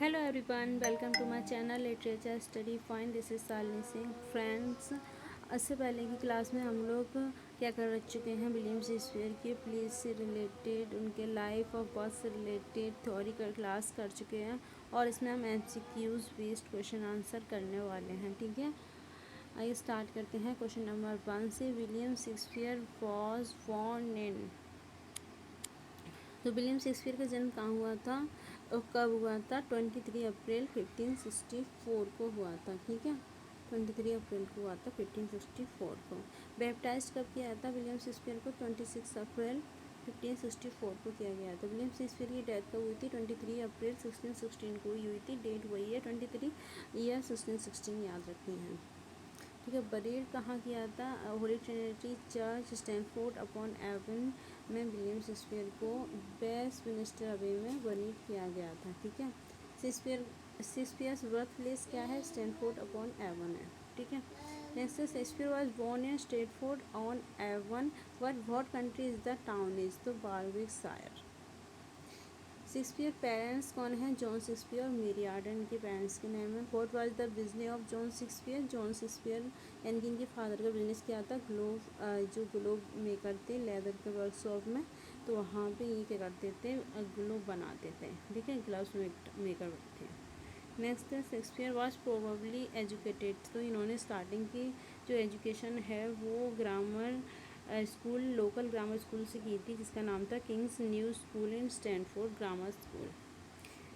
Hello everyone, welcome to my channel literature study point. This is Shalini Singh. Friends, इससे पहले की class में हम लोग क्या कर चुके हैं, विलियम शेक्सपियर के प्लेस से रिलेटेड, उनके लाइफ ऑफ बर्थ से रिलेटेड थ्योरी का क्लास कर चुके हैं और इसमें हम MCQs बेस्ड क्वेश्चन आंसर करने वाले हैं। ठीक है, आइए स्टार्ट करते हैं क्वेश्चन नंबर 1 से। William Shakespeare was born in, तो विलियम शेक्सपियर का जन्म कहाँ हुआ था और कब हुआ था? 23 अप्रैल 1564 को हुआ था। ठीक है, 23 अप्रैल को हुआ था 1564 को। बैप्टाइज कब किया था विलियम शेक्सपियर को? 26 अप्रैल 1564 को किया गया था। विलियम शेक्सपियर की डेथ कब हुई थी? 23 अप्रैल 1616 को हुई थी। डेट वही है 23 ईयर 1616 याद रखनी है। ठीक है, बरीड कहाँ किया था? Holy Trinity Church Stanford upon Avon में विलियम शेक्सपियर को वेस्टमिनिस्टर अबे में बरीड किया गया था। ठीक है, शेक्सपियर्स बर्थ प्लेस क्या है? स्टैनफोर्ड अपॉन एवन है। ठीक है, नेक्स्ट है Shakespeare was born in Stanford on Avon, but what country is the town is? तो वारविकशायर। शेक्सपियर पेरेंट्स कौन है? जॉन शेक्सपियर और मेरी आर्डन के पेरेंट्स के नेम है। What was the business of John Shakespeare? John Shakespeare यानी कि इनके फादर का बिजनेस क्या था? जो ग्लोब मेकर थे लेदर के वर्कशॉप में, तो वहाँ पे ये क्या करते थे? ग्लोब बनाते थे। ठीक है, ग्लव्स मेकर थे। नेक्स्ट है शेक्सपियर वॉज प्रोबेबली एजुकेटेड, तो इन्होंने स्टार्टिंग की जो एजुकेशन है वो grammar school, local grammar school से की थी, जिसका नाम था king's new school in Stanford grammar school.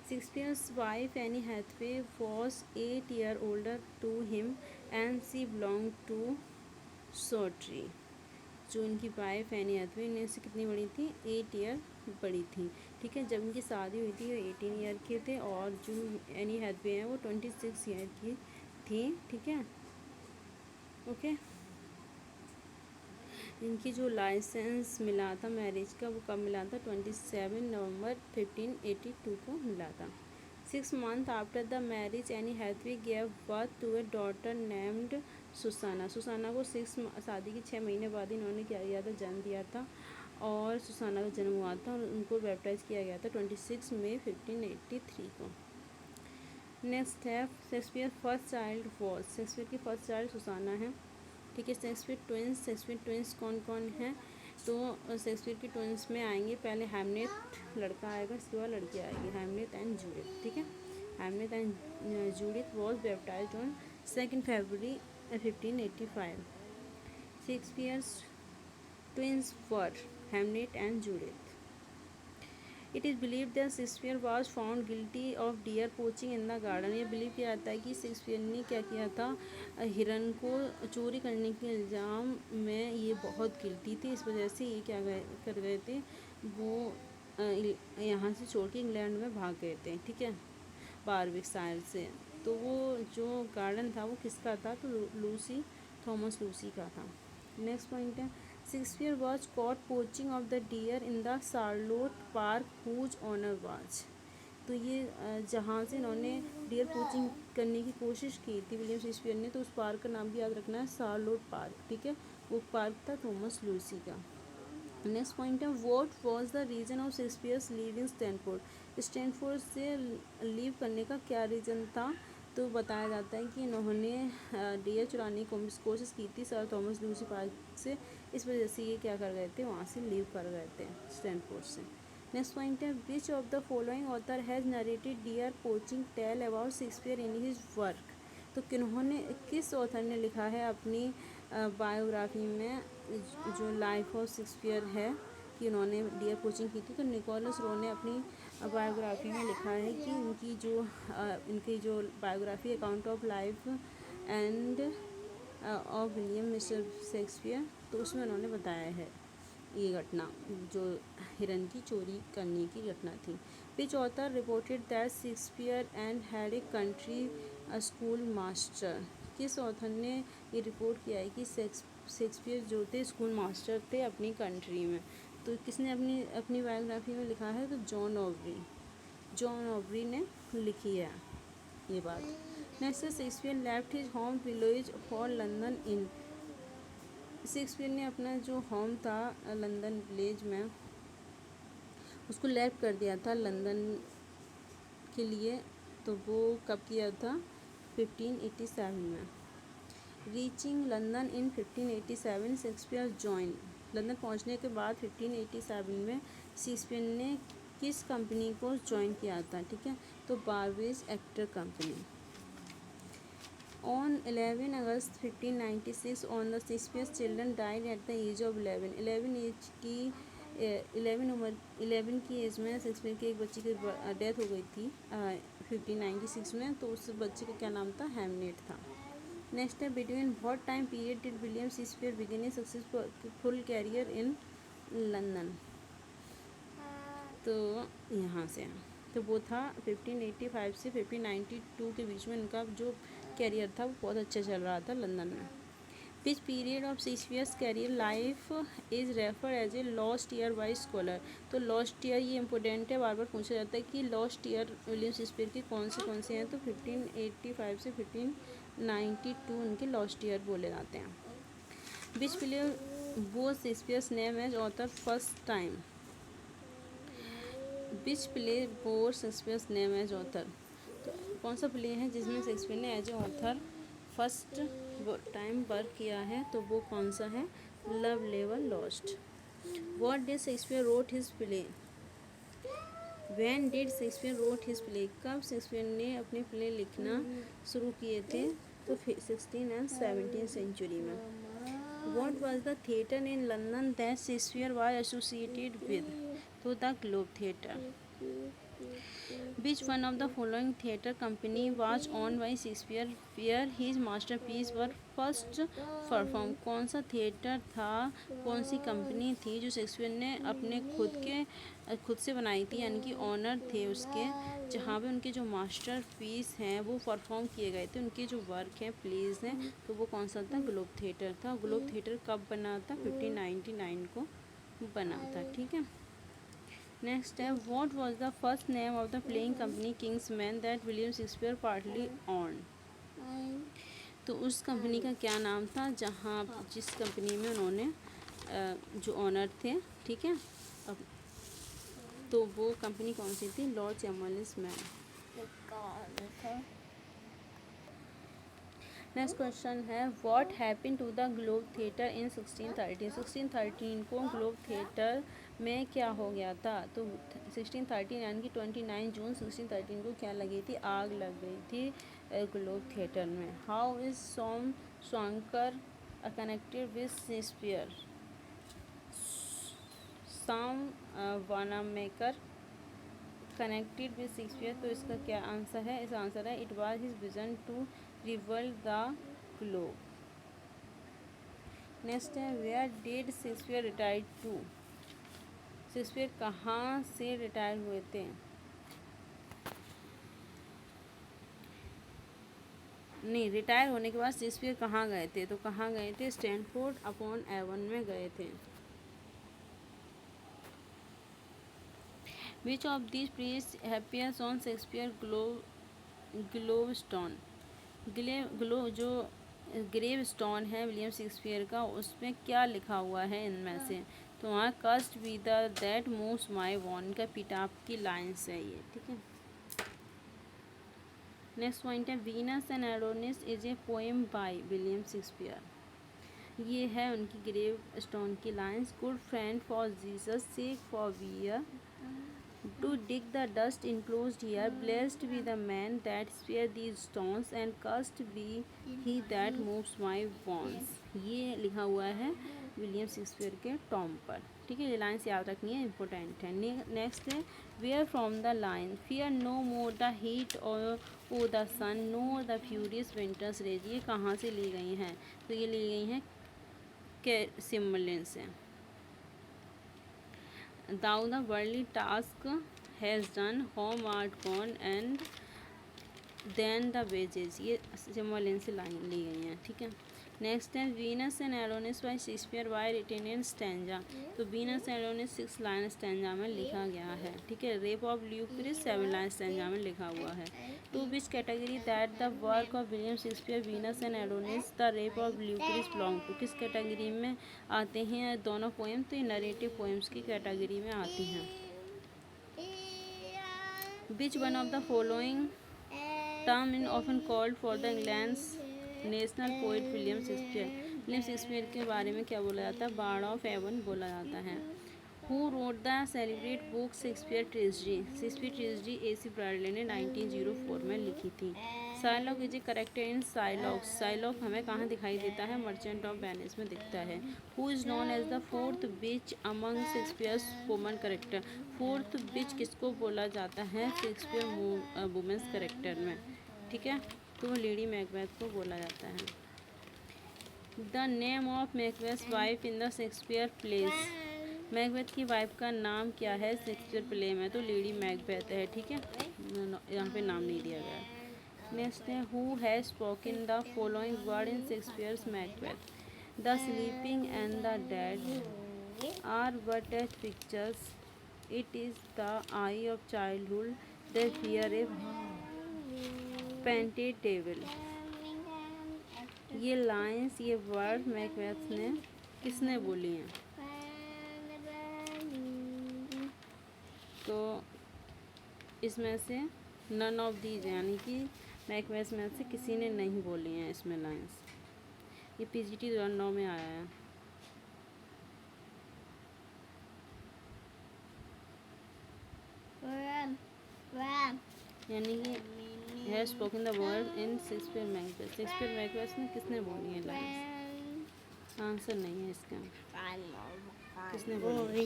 Shakespeare's wife Anne Hathaway was 8 year older to him and she belong to Shottery. जो इनकी वाइफ एनी हैथवे इनमें से कितनी बड़ी थी? 8 ईयर बड़ी थी। ठीक है, जब इनकी शादी हुई थी वो 18 ईयर के थे और जो एनी हैथवे हैं वो 26 ईयर की थी। ठीक है, ओके। इनकी जो लाइसेंस मिला था मैरिज का वो कब मिला था? 27 नवंबर 1582 को मिला था। 6 month after the marriage Anne Hathaway gave birth to a daughter named Susanna. Susanna को शादी के 6 महीने बाद इन्होंने क्या किया था? जन्म दिया था और सुसाना का जन्म हुआ था और उनको बैप्टाइज किया गया था 26 मई 1583 को। नेक्स्ट है Shakespeare first child was. Shakespeare की फर्स्ट चाइल्ड सुसाना है। ठीक है, शेक्सपियर ट्विंस कौन कौन हैं? तो शेक्सपियर की ट्विंस में आएंगे, पहले हैमलेट लड़का आएगा, इसके बाद लड़की आएगी, हैमलेट एंड जूडिथ। ठीक है, Hamlet and Judith was baptised on 2 February 1585। Shakespeare's twins were Hamlet and Judith. It is believe that Shakespeare was found guilty of dear poaching in the garden. ये believe किया जाता है कि Shakespeare ने क्या किया था? हिरन को चोरी करने के इल्ज़ाम में ये बहुत गिल्टी थे, इस वजह से ये क्या कर गए थे? वो यहाँ से छोड़ के इंग्लैंड में भाग गए थे। ठीक है, वारविकशायर से। तो वो जो गार्डन था वो किसका था? तो लूसी, थॉमस लूसी का था। नेक्स्ट पॉइंट है Shakespeare was caught poaching of the deer in the Charlotte park whose owner was. तो ये जहाँ से इन्होंने डियर पोचिंग करने की कोशिश की थी विलियम शेक्सपियर ने, तो उस पार्क का नाम भी याद रखना है, शार्लोट पार्क। ठीक है, वो पार्क था थॉमस लूसी का। नेक्स्ट पॉइंट है what was the reason of Shakespeare's leaving Stanford. Stanford से लीव करने का क्या रीज़न था? तो बताया जाता है कि इन्होंने डियर चुराने की कोशिश की थी सर थॉमस लूसी पार्क से, इस वजह से ये क्या कर गए थे? वहाँ से लीव कर गए थे स्टैनफोर्ड से। नेक्स्ट पॉइंट है which of the following author has narrated deer poaching tale about Shakespeare in his work. तो किस ऑथर ने लिखा है अपनी बायोग्राफी में जो लाइफ ऑफ शेक्सपियर है कि उन्होंने डियर पोचिंग की थी? तो निकोलस रो ने अपनी बायोग्राफी में लिखा है कि इनकी जो biography account of life end of William mister Shakespeare, तो उसमें उन्होंने बताया है ये घटना जो हिरन की चोरी करने की घटना थी। विच author reported that Shakespeare and had a country school master. किस ऑथर ने ये रिपोर्ट किया है कि शेक्सपियर जो थे स्कूल मास्टर थे अपनी कंट्री में? तो किसने अपनी अपनी बायोग्राफी में लिखा है? तो जॉन ऑवरी ने लिखी है ये बात। नेक्स्ट है Shakespeare left his home village for London in. Shakespeare ने अपना जो होम था लंदन विलेज में, उसको लेफ्ट कर दिया था लंदन के लिए। तो वो कब किया था? 1587 में। रीचिंग लंदन इन 1587 शेक्सपियर जॉइन। लंदन पहुंचने के बाद 1587 में शेक्सपियर ने किस कंपनी को ज्वाइन किया था? ठीक है, तो बारवेज actor company. On 11 August 1596 on the Shakespeare's children died at the age of 11। 11 की एज में शेक्सपियर के एक बच्चे की डेथ हो गई थी 1596 में। तो उस बच्चे का क्या नाम था? हैमलेट था। नेक्स्ट है, between what time period did William Shakespeare begin a successful career in London? तो यहाँ से तो वो था 1585 से 1592 के बीच में इनका जो कैरियर था वो बहुत अच्छा चल रहा था लंदन में। Which period of Shakespeare's career life is referred as a lost year by scholar? तो लॉस्ट ईयर ये इंपॉर्टेंट है, बार बार पूछा जाता है कि लॉस्ट ईयर विलियम शेक्सपियर के कौन से हैं। तो 1585 से 1592 उनके लॉस्ट ईयर बोले जाते हैं। विच प्ले वो Shakespeare's name as author first time? Which play bore Shakespeare's name as author? तो कौन सा प्ले है जिसमें शेक्सपियर ने as a author first time work किया है? तो वो कौन सा है? Love level lost. What did Shakespeare wrote his play? When did Shakespeare wrote his play? कब शेक्सपियर ने अपने प्ले लिखना शुरू किए थे? तो 16 एंड 17 सेंचुरी में। What was the theatre in London that Shakespeare was associated with? तो the Globe theatre. Which one of the following theatre company was owned by Shakespeare where his masterpiece were first performed? कौन सा theatre था, कौन सी company थी जो Shakespeare ने अपने खुद से बनाई थी, यानी कि ऑनर थे उसके, जहाँ पे उनके जो मास्टरपीस हैं वो परफॉर्म किए गए थे, उनके जो वर्क हैं, प्लेज हैं, तो वो कौन सा था? ग्लोब थिएटर था। ग्लोब थिएटर कब बना था? 1599 को बना था। ठीक है, नेक्स्ट है, what was the first name of the playing company Kingsman that William Shakespeare partly on? तो उस कंपनी का क्या नाम था जिस कंपनी में उन्होंने जो ऑनर थे? ठीक है, अब तो वो कंपनी कौन सी थी? Lord chambers man. Next question है, what happen to the Globe theatre in 1613? 1613 को ग्लोब थिएटर में क्या हो गया था? तो 1613 यानी कि 29 जून 1613 को क्या लगी थी? आग लग गई थी ग्लोब थिएटर में। How is Sam Wanamaker connected with Shakespeare? Sam Wanamaker connected with Shakespeare, तो इसका क्या आंसर है? इसका आंसर है, it was his vision to rebuild the Globe. Next है, where did Shakespeare retire to? Shakespeare कहाँ से रिटायर हुए थे? नहीं, रिटायर होने के बाद शेक्सपियर कहाँ गए थे? तो कहाँ गए थे? स्टैनफोर्ड अपॉन एवन में गए थे। Which of these place appears on Shakespeare grave stone? जो ग्रेव स्टोन है विलियम शेक्सपियर का, उसमें क्या लिखा हुआ है इनमें से? तो वहाँ cursed be the that moves my वॉन का पिटाप की लाइन्स है ये। ठीक है, नेक्स्ट पॉइंट है, Venus and Adonis is a poem by William Shakespeare. ये है उनकी ग्रेव स्टोन की lines. Good friend for Jesus sake forbear to dig the dust enclosed here, blessed be the man that spare these stones, and cursed be he that moves my wands। ये लिखा हुआ है William Shakespeare के Tom पर। ठीक है, ये lines याद रखनी है, इम्पोर्टेंट है। नेक्स्ट है, where from the line, fear no more the heat o the sun no the furious winter's rage. ये कहाँ से ली गई हैं? तो ये ली गई हैं सिमरलिन से। Thou the worldly task has done, home art gone, and then the wages। ये सिमरलिन से लाइन ली गई हैं। ठीक है, नेक्स्ट है, Venus and Adonis by Shakespeare by written in stanza. तो Venus and Adonis 6 line stanza में लिखा गया है। ठीक है, rape of Lucrece 7 line stanza में लिखा हुआ है। To which category that the work of William Shakespeare Venus and Adonis the rape of Lucrece belong to? किस कैटेगरी में आते हैं दोनों पोएम? तो ये नरेटिव पोएम्स की कैटेगरी में आती हैं। Which one of the following term is often called for the England's national poet William Shakespeare. William Shakespeare के बारे में क्या बोला जाता है? बार्ड ऑफ एवन बोला जाता है। Who wrote the celebrated book Shakespeare tragedy? Shakespeare tragedy AC ब्राडले ने 1904 में लिखी थी। साइलॉग इज ए करेक्टर इन साइलॉग। साइलॉग हमें कहाँ दिखाई देता है? मर्चेंट ऑफ वेनिस में दिखता है। Who is known as the fourth witch among Shakespeare's woman character? Fourth witch किसको बोला जाता है शेक्सपियर वुमेंस करेक्टर में? ठीक है, तो वो लेडी मैकबेथ को बोला जाता है। The name of Macbeth wife in the Shakespeare place. Macbeth की वाइफ का नाम क्या है शेक्सपियर प्ले में? तो लेडी मैकबेथ है। ठीक है, यहाँ पे नाम नहीं दिया गया। नेक्स्ट है who has spoken the following word in Shakespeare's Macbeth? The sleeping and the dead are but as pictures, it is the eye of childhood they fear a painted table. ये लाइन्स, ये word Macbeth ने किसने बोली हैं? तो इसमें से none of these, यानी कि मैकबेथ में से किसी ने नहीं बोली हैं इसमें लाइन्स। ये PGT 2009 में आया है। यानी कि has spoken the word in Shakespeare Macbeth. Shakespeare Macbeth में किसने बोली है लाइन्स? आंसर नहीं है इसका। किसने बोली?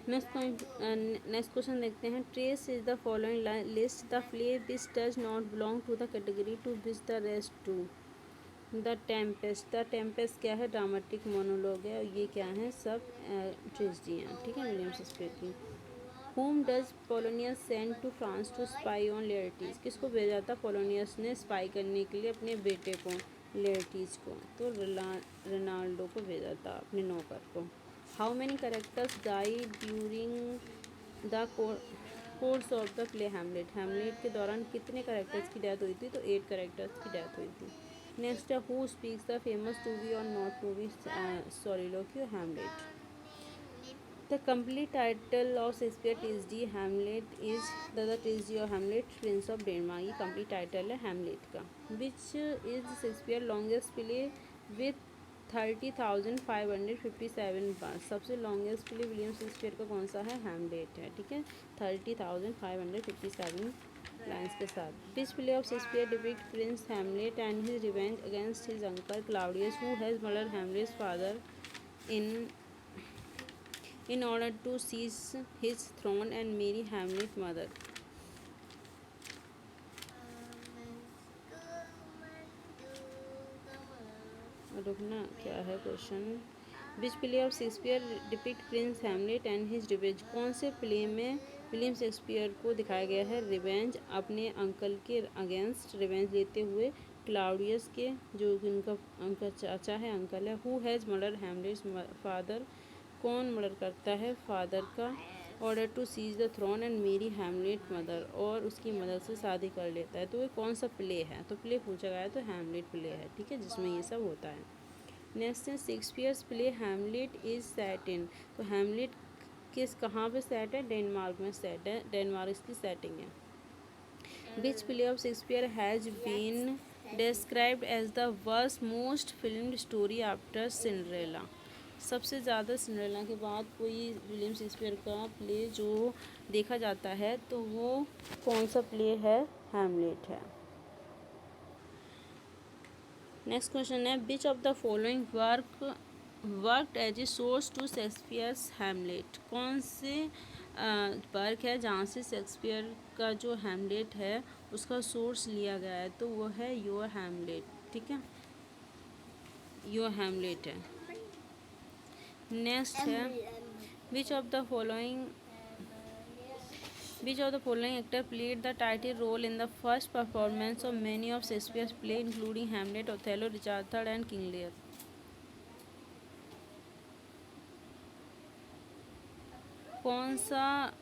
नेक्स्ट क्वेश्चन देखते हैं। Trace is the following list the play which does not belong to the category to which the rest to. The Tempest. The Tempest क्या है? ड्रामेटिक मोनोलॉग है, और ये क्या है? सब ट्रेजेडी हैं। ठीक है, विलियम शेक्सपियर की। Whom does Polonius send to France to spy on Laertes? किसको भेजा था पोलोनियस ने स्पाई करने के लिए अपने बेटे को, लेयर्टीज को? तो रोनाल्डो को भेजा था, अपने नौकर को। How many characters die during the course of the play Hamlet? Hamlet के दौरान कितने कैरेक्टर्स की डेथ हुई थी? तो 8 कैरेक्टर्स की डेथ हुई थी। नेक्स्ट है who speaks the famous to be और not to be soliloquy Hamlet? The complete title of Shakespeare tragedy Hamlet is the tragedy of Hamlet prince of Denmark. ये कंप्लीट टाइटल है Hamlet का। Which is Shakespeare longest play with 30,557 बार? सबसे longest play William Shakespeare का कौन सा है? Hamlet है। ठीक है, 30,557 लाइन्स के साथ। विच play of Shakespeare depict Prince Hamlet and his revenge against his uncle Claudius who has murdered Hamlet's father in order to seize his throne and marry Hamlet's mother? रुकना, क्या है question? Which play of Shakespeare depict Prince Hamlet and his revenge? कौन से play में William Shakespeare को दिखाया गया है रिवेंज, अपने अंकल के अगेंस्ट रिवेंज लेते हुए क्लाउडियस के, जो उनका चाचा है, अंकल है। Who has murder Hamlet's father? कौन मर्डर करता है फादर का? Order to seize the throne and marry Hamlet mother, और उसकी मदर से शादी कर लेता है। तो ये कौन सा प्ले है? तो प्ले पूछा गया है तो हैमलेट प्ले है। ठीक है, जिसमें ये सब होता है। नेक्स्ट है Shakespeare's play Hamlet is set in. तो हैमलेट कहाँ पे सेट है? डेनमार्क में सेट है, डेनमार्क इसकी सेटिंग है। Which play of Shakespeare has been described as the वर्स्ट most filmed story after Cinderella? सबसे ज़्यादा सिंड्रेला के बाद कोई विलियम शेक्सपियर का प्ले जो देखा जाता है, तो वो कौन सा प्ले है? हैमलेट है। नेक्स्ट क्वेश्चन है which of the following worked as a source to Shakespeare's Hamlet? कौन से वर्क है जहाँ से शेक्सपियर का जो हैमलेट है उसका सोर्स लिया गया है? तो वो है योर हैमलेट। ठीक है, योर हैमलेट है। नेक्स्ट है which of the following actor played the title role in the first performance of many of Shakespeare's play including Hamlet, Othello, Richard III and King Lear? कौन सा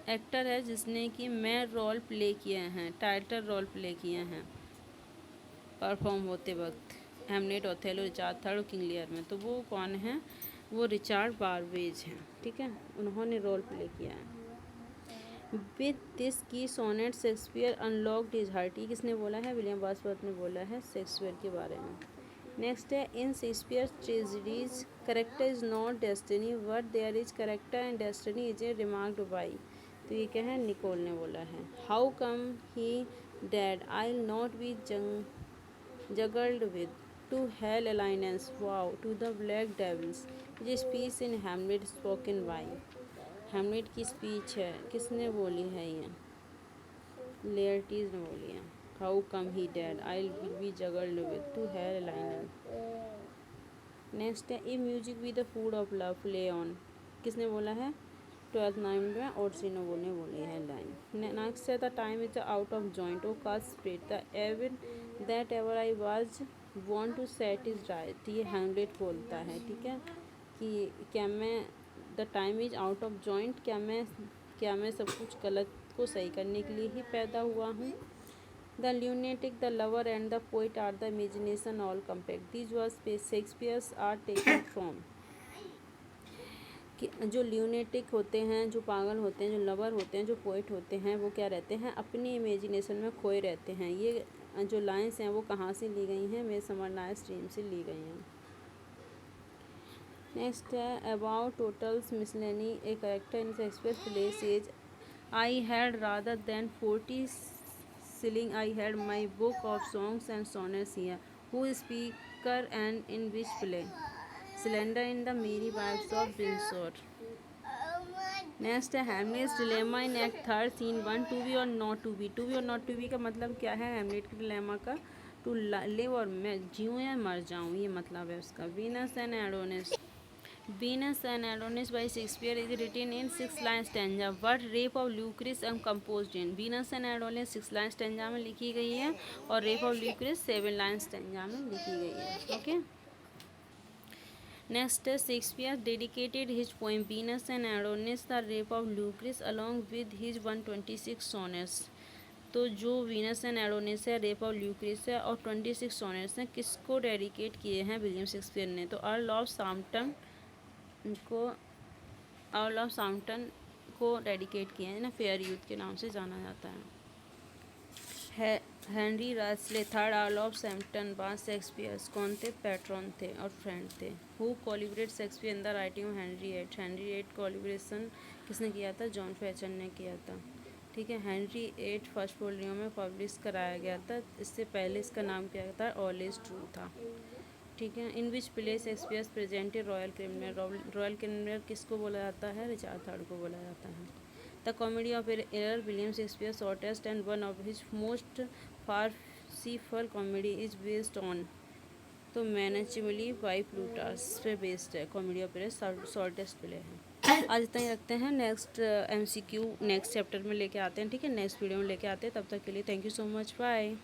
actor है जिसने कि main role play किए हैं, title role play किए हैं perform होते वक्त हैमलेट, ओथेलो, रिचार्ड III और किंग लियर में? तो वो कौन है? वो रिचार्ड बारबेज हैं। ठीक है, उन्होंने रोल प्ले किया है। With this key sonnet Shakespeare unlocked his heart. ये किसने बोला है? विलियम वर्ड्सवर्थ ने बोला है शेक्सपियर के बारे में। नेक्स्ट है in Shakespeare tragedies character is not destiny but there is character and destiny is a remarked by. तो ये क्या है? निकोल ने बोला है। How come he dead I not be juggled with to hell alliance vow to the black devils। ये speech in Hamlet spoken by. Hamlet की speech है, किसने बोली है? ये लेयर्टीज ने बोली है। How come he dead I will be juggled with to hell allegiance. Next है a music with the food of love play on. किसने बोला है? 12th नाइट में ओर्सिनो ने बोली है लाइन। नेक्स्ट है the time is out of joint O cursed spite the even that ever I was want to set is right. ये Hamlet बोलता है, ठीक है, कि क्या मैं the time is out of joint, क्या मैं सब कुछ गलत को सही करने के लिए ही पैदा हुआ हूँ। The lunatic the lover and the poet are the imagination all compact these वाज शेक्सपियर्स आर टेकन फ्रॉम। कि जो ल्यूनेटिक होते हैं, जो पागल होते हैं, जो लवर होते हैं, जो पोइट होते हैं, वो क्या रहते हैं? अपनी इमेजिनेशन में खोए रहते हैं। ये जो लाइन्स हैं वो कहाँ से ली गई हैं? मिस समर नाइट स्ट्रीम से ली गई हैं। नेक्स्ट है about totals miscellany a character in Shakespeare plays is I had rather than 40 shilling I had my book of songs and sonnets here. Who is speaker and in which play? Slender in the merry pipes of Windsor. Next है Hamlet's dilemma in act third scene 1 to be और not to be. To be और not to be का मतलब क्या है? Hamlet के dilemma का to live और मैं जीऊँ या मर जाऊँ, ये मतलब है उसका। Venus and Adonis. Venus and Adonis by Shakespeare is written in 6-line stanza. What Rape of Lucrece composed in? Venus and Adonis 6-line stanza में लिखी गई है और Rape of Lucrece 7-line stanza में लिखी गई है। ओके, नेक्स्ट है Shakespeare dedicated his poem Venus and Adonis the Rape of Lucrece along with his 126 sonnets। तो जो वीनस एंड एडोनिस है, रेप ऑफ ल्यूक्रेस है और 26 सोनेट्स हैं, किसको डेडिकेट किए हैं? विलियम शेक्सपियर ने। तो अर्ल ऑफ साम्पटन को डेडिकेट किए हैं ना, फेयर यूथ के नाम से जाना जाता है। Henry Wriothesley third Earl of Southampton बाद शेक्सपियर्स कौन थे? पैट्रॉन थे और फ्रेंड थे। Who collaborate Shakespeare in the writing of Henry eight collaboration किसने किया था? जॉन फैचन ने किया था, ठीक है। हेनरी 8 फर्स्ट फोलियो में पब्लिश कराया गया था। इससे पहले इसका नाम क्या था? ऑल इज ट्रू था, ठीक है। In which play Shakespeare presented royal criminal. Royal criminal किसको बोला जाता है? रिचार्ड थर्ड को बोला जाता है। The comedy of error William Shakespeare shortest and one of his most farcical comedy is based on. तो मैनेचेबली बाई प्लूटार्स पे बेस्ड है comedy of error, shortest play है। आज इतना ही रखते हैं। नेक्स्ट MCQ नेक्स्ट चैप्टर में लेके आते हैं, ठीक है, नेक्स्ट वीडियो में लेके आते हैं। तब तक के लिए thank you so much, bye.